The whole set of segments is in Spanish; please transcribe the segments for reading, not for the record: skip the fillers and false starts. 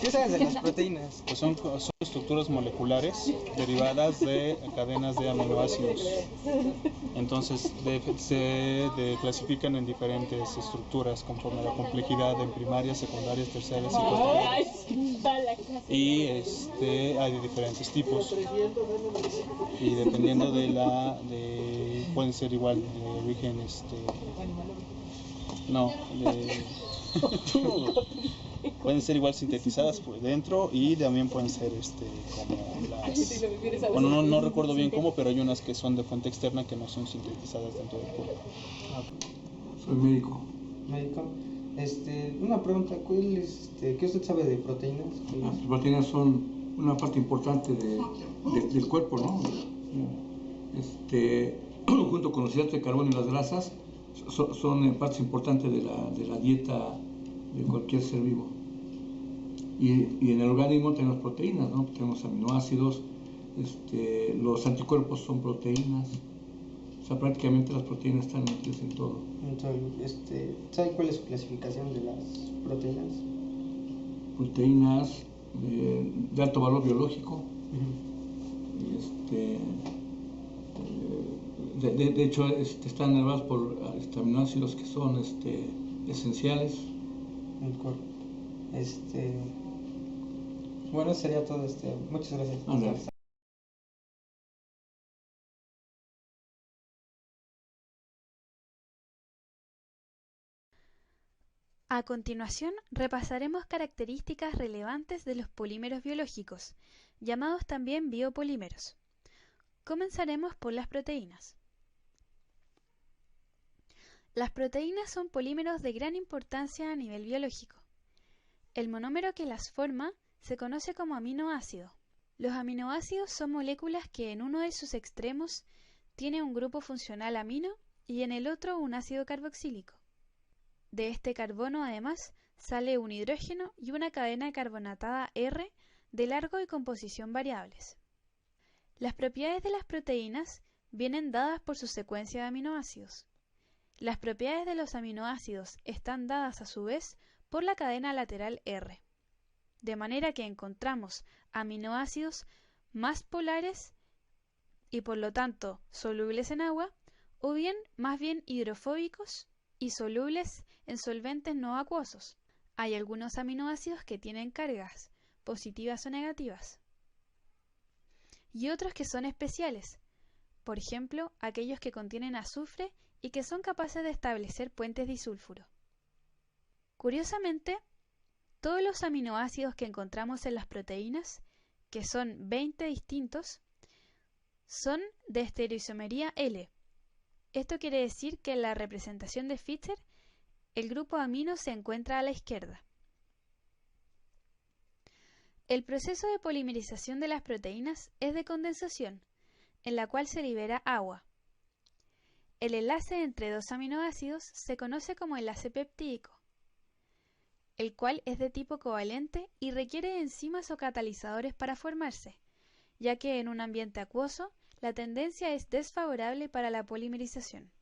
¿Qué sabes de las proteínas? Pues son estructuras moleculares derivadas de cadenas de aminoácidos. Entonces se clasifican en diferentes estructuras conforme a la complejidad en primarias, secundarias, terciarias y posteriores. Y hay de diferentes tipos. Y dependiendo pueden ser igual de origen pueden ser igual sintetizadas por dentro y también pueden ser como las no recuerdo bien cómo, pero hay unas que son de fuente externa que no son sintetizadas dentro del cuerpo. Soy médico. Una pregunta, ¿qué usted sabe de proteínas? Las proteínas son una parte importante del cuerpo, ¿no? Junto con los hidratos de carbono y las grasas son partes importantes de la dieta de cualquier ser vivo. Y en el organismo tenemos proteínas, ¿no? Tenemos aminoácidos, los anticuerpos son proteínas, o sea, prácticamente las proteínas están metidas en todo. Entonces, ¿sabe cuál es su clasificación de las proteínas? Proteínas de alto valor biológico. De hecho, están nervados por aminoácidos que son esenciales. El cuerpo. Bueno, sería todo. Muchas gracias. A continuación, repasaremos características relevantes de los polímeros biológicos, llamados también biopolímeros. Comenzaremos por las proteínas. Las proteínas son polímeros de gran importancia a nivel biológico. El monómero que las forma se conoce como aminoácido. Los aminoácidos son moléculas que en uno de sus extremos tiene un grupo funcional amino y en el otro un ácido carboxílico. De este carbono, además, sale un hidrógeno y una cadena carbonatada R de largo y composición variables. Las propiedades de las proteínas vienen dadas por su secuencia de aminoácidos. Las propiedades de los aminoácidos están dadas a su vez por la cadena lateral R, de manera que encontramos aminoácidos más polares y por lo tanto solubles en agua, o bien más bien hidrofóbicos y solubles en solventes no acuosos. Hay algunos aminoácidos que tienen cargas, positivas o negativas, y otros que son especiales, por ejemplo, aquellos que contienen azufre y que son capaces de establecer puentes disulfuro. Curiosamente, todos los aminoácidos que encontramos en las proteínas, que son 20 distintos, son de estereoisomería L. Esto quiere decir que en la representación de Fischer, el grupo amino se encuentra a la izquierda. El proceso de polimerización de las proteínas es de condensación, en la cual se libera agua. El enlace entre dos aminoácidos se conoce como enlace peptídico, el cual es de tipo covalente y requiere enzimas o catalizadores para formarse, ya que en un ambiente acuoso la tendencia es desfavorable para la polimerización.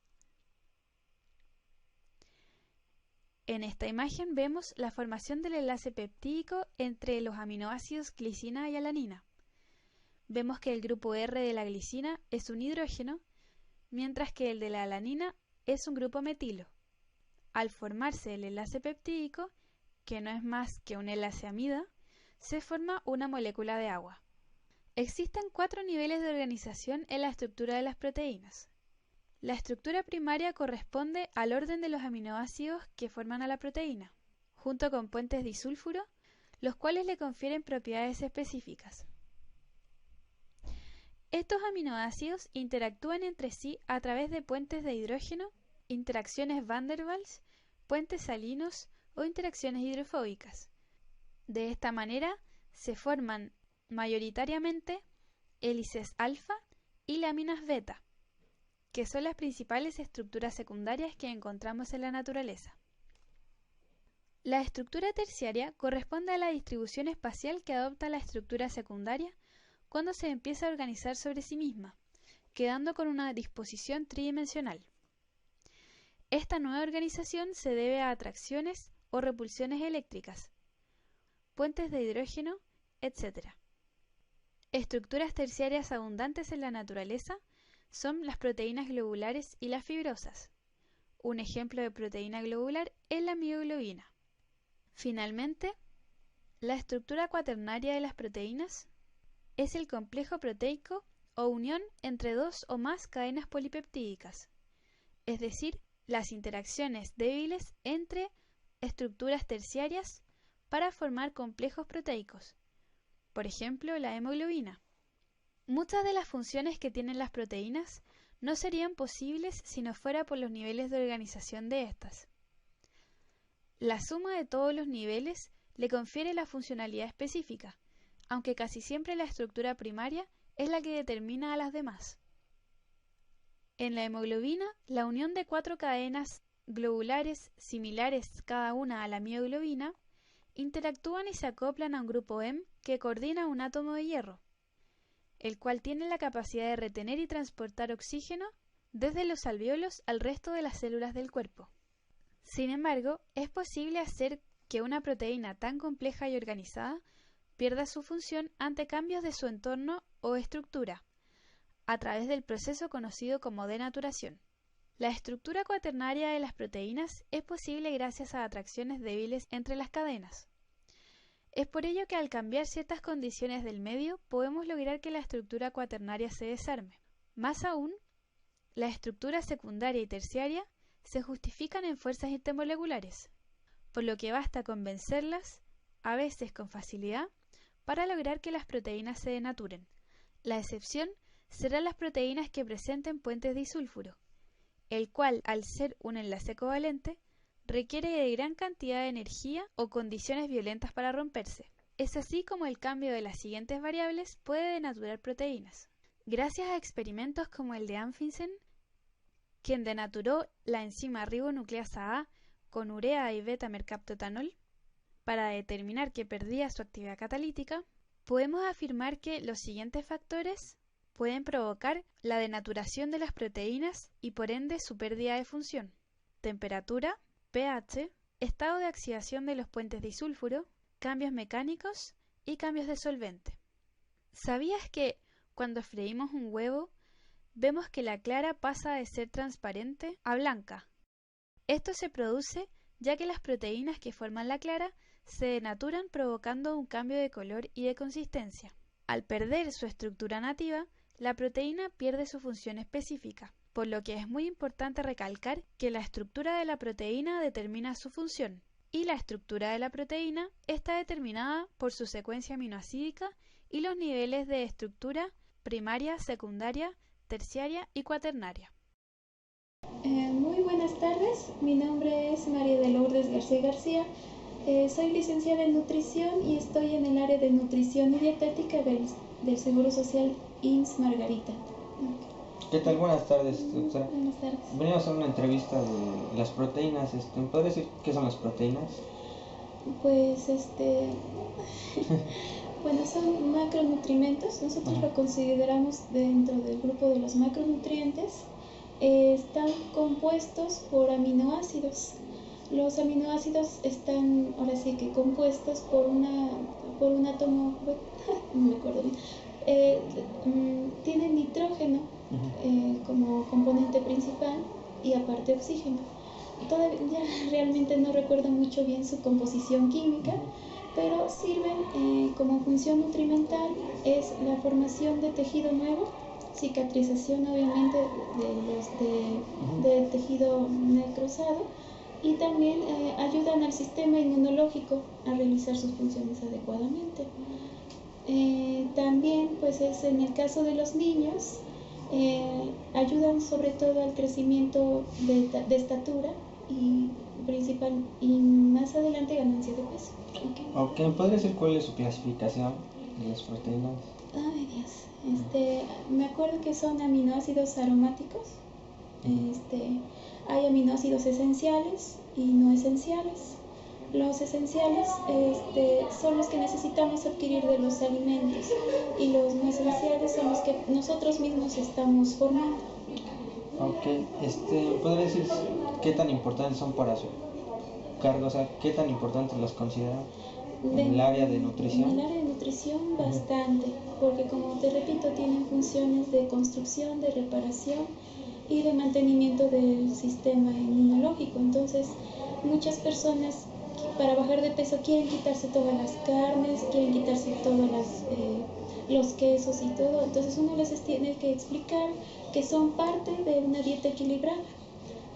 En esta imagen vemos la formación del enlace peptídico entre los aminoácidos glicina y alanina. Vemos que el grupo R de la glicina es un hidrógeno, mientras que el de la alanina es un grupo metilo. Al formarse el enlace peptídico, que no es más que un enlace amida, se forma una molécula de agua. Existen 4 niveles de organización en la estructura de las proteínas. La estructura primaria corresponde al orden de los aminoácidos que forman a la proteína, junto con puentes disulfuro, los cuales le confieren propiedades específicas. Estos aminoácidos interactúan entre sí a través de puentes de hidrógeno, interacciones Van der Waals, puentes salinos o interacciones hidrofóbicas. De esta manera se forman mayoritariamente hélices alfa y láminas beta, que son las principales estructuras secundarias que encontramos en la naturaleza. La estructura terciaria corresponde a la distribución espacial que adopta la estructura secundaria cuando se empieza a organizar sobre sí misma, quedando con una disposición tridimensional. Esta nueva organización se debe a atracciones o repulsiones eléctricas. puentes de hidrógeno, etc. Estructuras terciarias abundantes en la naturaleza son las proteínas globulares y las fibrosas. Un ejemplo de proteína globular es la mioglobina. Finalmente, la estructura cuaternaria de las proteínas es el complejo proteico o unión entre dos o más cadenas polipeptídicas, es decir, las interacciones débiles entre estructuras terciarias para formar complejos proteicos, por ejemplo, la hemoglobina. Muchas de las funciones que tienen las proteínas no serían posibles si no fuera por los niveles de organización de estas. La suma de todos los niveles le confiere la funcionalidad específica, aunque casi siempre la estructura primaria es la que determina a las demás. En la hemoglobina, la unión de 4 cadenas globulares similares cada una a la mioglobina interactúan y se acoplan a un grupo M que coordina un átomo de hierro, el cual tiene la capacidad de retener y transportar oxígeno desde los alvéolos al resto de las células del cuerpo. Sin embargo, es posible hacer que una proteína tan compleja y organizada pierda su función ante cambios de su entorno o estructura, a través del proceso conocido como denaturación. La estructura cuaternaria de las proteínas es posible gracias a atracciones débiles entre las cadenas. Es por ello que al cambiar ciertas condiciones del medio podemos lograr que la estructura cuaternaria se desarme. Más aún, la estructura secundaria y terciaria se justifican en fuerzas intermoleculares, por lo que basta con vencerlas, a veces con facilidad, para lograr que las proteínas se denaturen. La excepción serán las proteínas que presenten puentes disulfuro, el cual, al ser un enlace covalente, requiere de gran cantidad de energía o condiciones violentas para romperse. Es así como el cambio de las siguientes variables puede denaturar proteínas. Gracias a experimentos como el de Amundsen, quien denaturó la enzima ribonucleasa A con urea y beta-mercaptoetanol para determinar que perdía su actividad catalítica, podemos afirmar que los siguientes factores pueden provocar la denaturación de las proteínas y por ende su pérdida de función: temperatura, pH, estado de oxidación de los puentes disulfuro, cambios mecánicos y cambios de solvente. ¿Sabías que cuando freímos un huevo vemos que la clara pasa de ser transparente a blanca? Esto se produce ya que las proteínas que forman la clara se denaturan provocando un cambio de color y de consistencia. Al perder su estructura nativa, la proteína pierde su función específica, por lo que es muy importante recalcar que la estructura de la proteína determina su función, y la estructura de la proteína está determinada por su secuencia aminoacídica y los niveles de estructura primaria, secundaria, terciaria y cuaternaria. Muy buenas tardes, mi nombre es María de Lourdes García García, soy licenciada en nutrición y estoy en el área de nutrición y dietética del Seguro Social IMSS Margarita. ¿Qué tal? Buenas tardes, doctora. Buenas tardes. Venimos a hacer una entrevista de las proteínas. ¿Me podría decir qué son las proteínas? Pues, bueno, son macronutrientes. Nosotros lo consideramos dentro del grupo de los macronutrientes. Están compuestos por aminoácidos. Los aminoácidos están, ahora sí que compuestos por un átomo, no me acuerdo bien, tienen nitrógeno como componente principal y aparte oxígeno. Todavía ya realmente no recuerdo mucho bien su composición química, pero sirven como función nutrimental, es la formación de tejido nuevo, cicatrización obviamente del tejido necrosado, y también ayudan al sistema inmunológico a realizar sus funciones adecuadamente. También, pues es en el caso de los niños, ayudan sobre todo al crecimiento de estatura y más adelante ganancia de peso. Ok, ¿me podría decir cuál es su clasificación de las proteínas? Ay, Dios. Me acuerdo que son aminoácidos aromáticos. Hay aminoácidos esenciales y no esenciales. Los esenciales son los que necesitamos adquirir de los alimentos y los no esenciales son los que nosotros mismos estamos formando. Ok, ¿podría decir qué tan importantes son para su cargo? O sea, ¿qué tan importantes los consideran? en el área de nutrición. En el área de nutrición bastante, porque como te repito, tienen funciones de construcción, de reparación y de mantenimiento del sistema inmunológico. Entonces, muchas personas para bajar de peso quieren quitarse todas las carnes, quieren quitarse todos los quesos y todo. Entonces uno les tiene que explicar que son parte de una dieta equilibrada.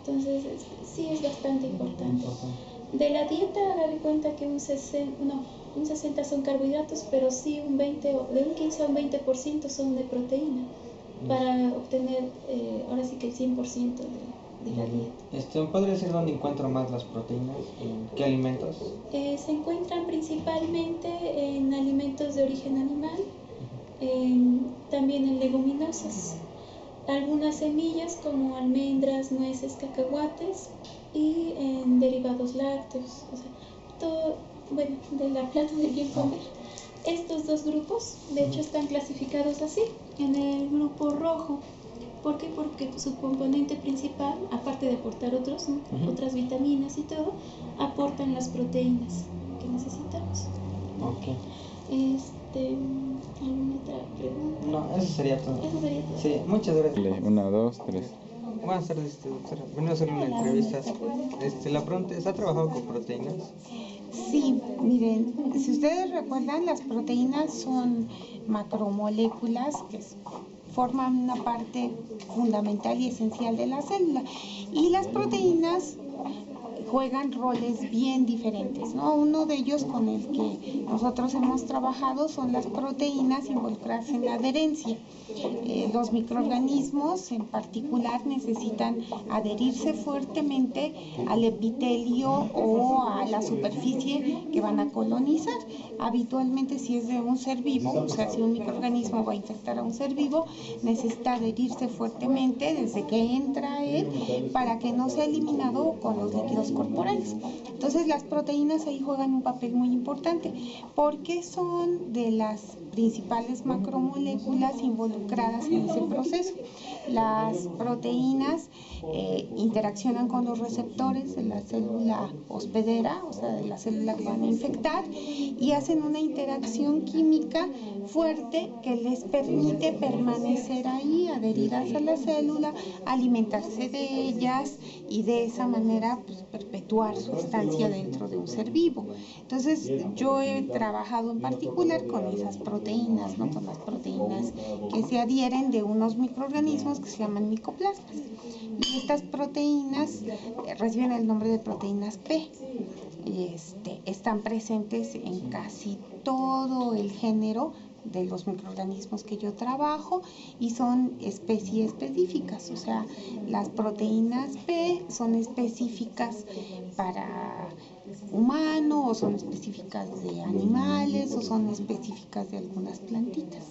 Entonces sí es bastante importante. De la dieta, haga de cuenta que un 60 son carbohidratos, pero sí de un 15 a un 20% son de proteína, para obtener ahora sí que el 100% de la dieta. ¿Podría decir dónde encuentro más las proteínas? ¿En qué alimentos? Se encuentran principalmente en alimentos de origen animal, también en leguminosas, algunas semillas como almendras, nueces, cacahuates, y en derivados lácteos, o sea, todo, bueno, de la planta del bien comer. Estos dos grupos, de hecho, están clasificados así, en el grupo rojo. ¿Por qué? Porque su componente principal, aparte de aportar otras vitaminas y todo, aportan las proteínas que necesitamos. Ok. ¿Alguna otra pregunta? No, eso sería todo. Eso sería todo. Sí, muchas gracias. 1, 2, 3. Buenas tardes, doctora. Vengo a hacerle una entrevista. La pregunta es, ¿ha trabajado con proteínas? Sí, miren, si ustedes recuerdan, las proteínas son macromoléculas que forman una parte fundamental y esencial de la célula. Y las proteínas juegan roles bien diferentes, ¿no? Uno de ellos con el que nosotros hemos trabajado son las proteínas involucradas en la adherencia. Los microorganismos en particular necesitan adherirse fuertemente al epitelio o a la superficie que van a colonizar. Habitualmente, si es de un ser vivo, o sea, si un microorganismo va a infectar a un ser vivo, necesita adherirse fuertemente desde que entra a él para que no sea eliminado con los líquidos corporales. Entonces, las proteínas ahí juegan un papel muy importante porque son de las principales macromoléculas involucradas en ese proceso. Las proteínas interaccionan con los receptores de la célula hospedera, o sea, de la célula que van a infectar, y hacen una interacción química fuerte que les permite permanecer ahí, adheridas a la célula, alimentarse de ellas y de esa manera pues, perpetuar su estancia dentro de un ser vivo. Entonces, yo he trabajado en particular con esas proteínas, ¿no? Con las proteínas que se adhieren de unos microorganismos que se llaman micoplasmas. Y estas proteínas reciben el nombre de proteínas P. Están presentes en casi todo el género de los microorganismos que yo trabajo y son especies específicas, o sea, las proteínas P son específicas para humano o son específicas de animales o son específicas de algunas plantitas.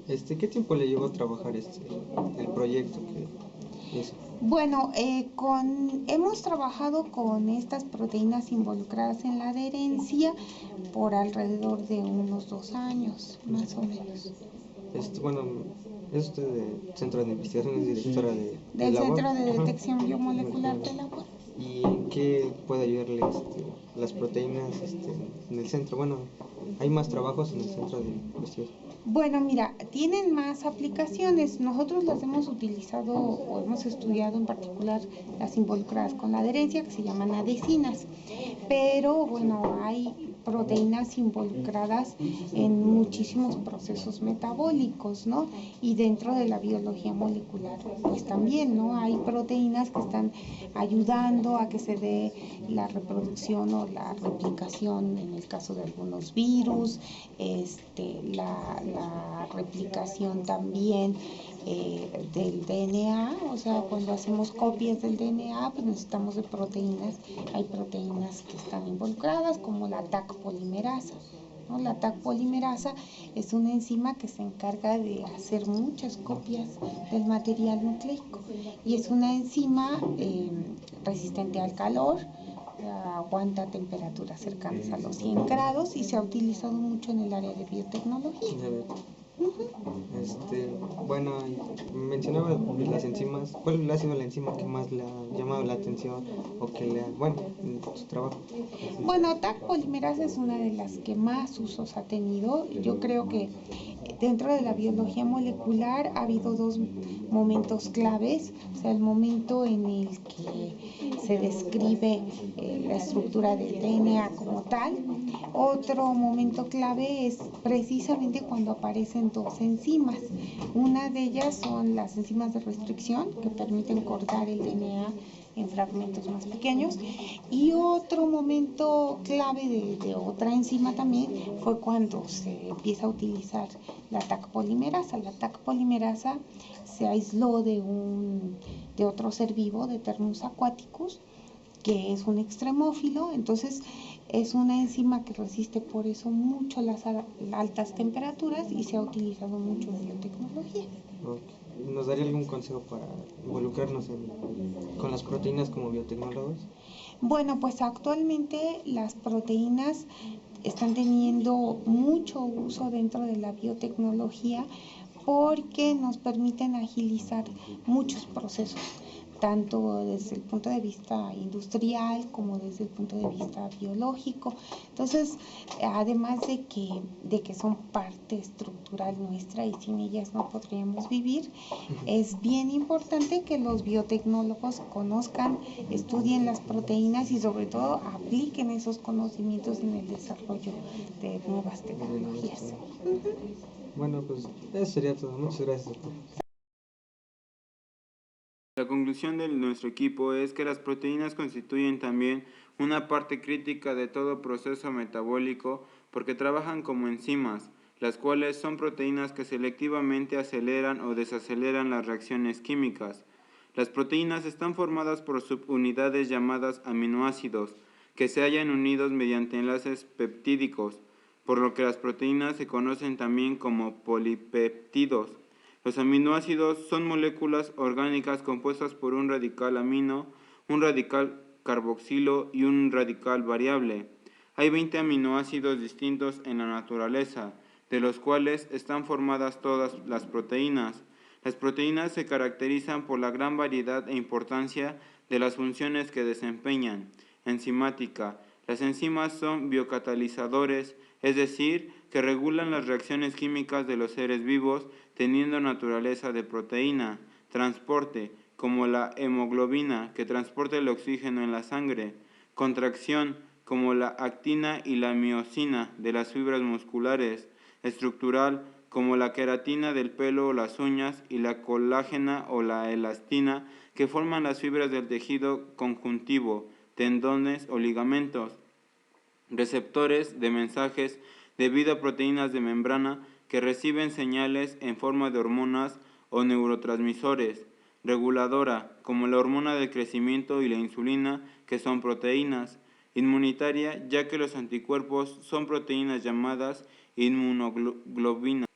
¿Qué tiempo le llevó a trabajar el proyecto que hizo? Bueno, hemos trabajado con estas proteínas involucradas en la adherencia por alrededor de unos 2 años, más o menos. Bueno, es usted del Centro de Investigación, es directora del labor. Centro de Detección Biomolecular de Labor. ¿Y en qué puede ayudarle las proteínas en el centro? Bueno, ¿hay más trabajos en el Centro de Investigación? Bueno, mira, tienen más aplicaciones. Nosotros las hemos utilizado o hemos estudiado en particular las involucradas con la adherencia, que se llaman adhesinas. Pero, bueno, hay proteínas involucradas en muchísimos procesos metabólicos, ¿no? Y dentro de la biología molecular, pues también, ¿no? Hay proteínas que están ayudando a que se dé la reproducción o la replicación, en el caso de algunos virus, la replicación también del DNA, o sea, cuando hacemos copias del DNA, pues necesitamos de proteínas. Hay proteínas que están involucradas, como la TAC polimerasa, ¿no? La TAC polimerasa es una enzima que se encarga de hacer muchas copias del material nucleico y es una enzima resistente al calor, aguanta temperaturas cercanas a los 100 grados y se ha utilizado mucho en el área de biotecnología. Bueno, mencionaba las enzimas. ¿Cuál ha sido la enzima que más le ha llamado la atención o que le ha, bueno, en su trabajo? Bueno, TAC polimerasa es una de las que más usos ha tenido. Yo creo que dentro de la biología molecular ha habido dos momentos claves, o sea, el momento en el que se describe la estructura del DNA como tal. Otro momento clave es precisamente cuando aparecen dos enzimas. Una de ellas son las enzimas de restricción que permiten cortar el DNA en fragmentos más pequeños, y otro momento clave de otra enzima también fue cuando se empieza a utilizar la TAC polimerasa. La TAC polimerasa se aisló de otro ser vivo, de Ternus aquaticus, que es un extremófilo. Entonces es una enzima que resiste por eso mucho las altas temperaturas y se ha utilizado mucho en biotecnología. Okay. ¿Nos daría algún consejo para involucrarnos con las proteínas como biotecnólogos? Bueno, pues actualmente las proteínas están teniendo mucho uso dentro de la biotecnología porque nos permiten agilizar muchos procesos, tanto desde el punto de vista industrial como desde el punto de vista biológico. Entonces, además de que son parte estructural nuestra y sin ellas no podríamos vivir, es bien importante que los biotecnólogos conozcan, estudien las proteínas y sobre todo apliquen esos conocimientos en el desarrollo de nuevas tecnologías. Bueno, pues eso sería todo. Muchas gracias, doctor. La conclusión de nuestro equipo es que las proteínas constituyen también una parte crítica de todo proceso metabólico porque trabajan como enzimas, las cuales son proteínas que selectivamente aceleran o desaceleran las reacciones químicas. Las proteínas están formadas por subunidades llamadas aminoácidos, que se hallan unidos mediante enlaces peptídicos, por lo que las proteínas se conocen también como polipeptidos. Los aminoácidos son moléculas orgánicas compuestas por un radical amino, un radical carboxilo y un radical variable. Hay 20 aminoácidos distintos en la naturaleza, de los cuales están formadas todas las proteínas. Las proteínas se caracterizan por la gran variedad e importancia de las funciones que desempeñan. Enzimática. Las enzimas son biocatalizadores, es decir, que regulan las reacciones químicas de los seres vivos teniendo naturaleza de proteína. Transporte, como la hemoglobina, que transporta el oxígeno en la sangre. Contracción, como la actina y la miosina de las fibras musculares. Estructural, como la queratina del pelo o las uñas, y la colágena o la elastina, que forman las fibras del tejido conjuntivo, tendones o ligamentos. Receptores de mensajes debido a proteínas de membrana que reciben señales en forma de hormonas o neurotransmisores. Reguladora, como la hormona del crecimiento y la insulina, que son proteínas. Inmunitaria, ya que los anticuerpos son proteínas llamadas inmunoglobinas.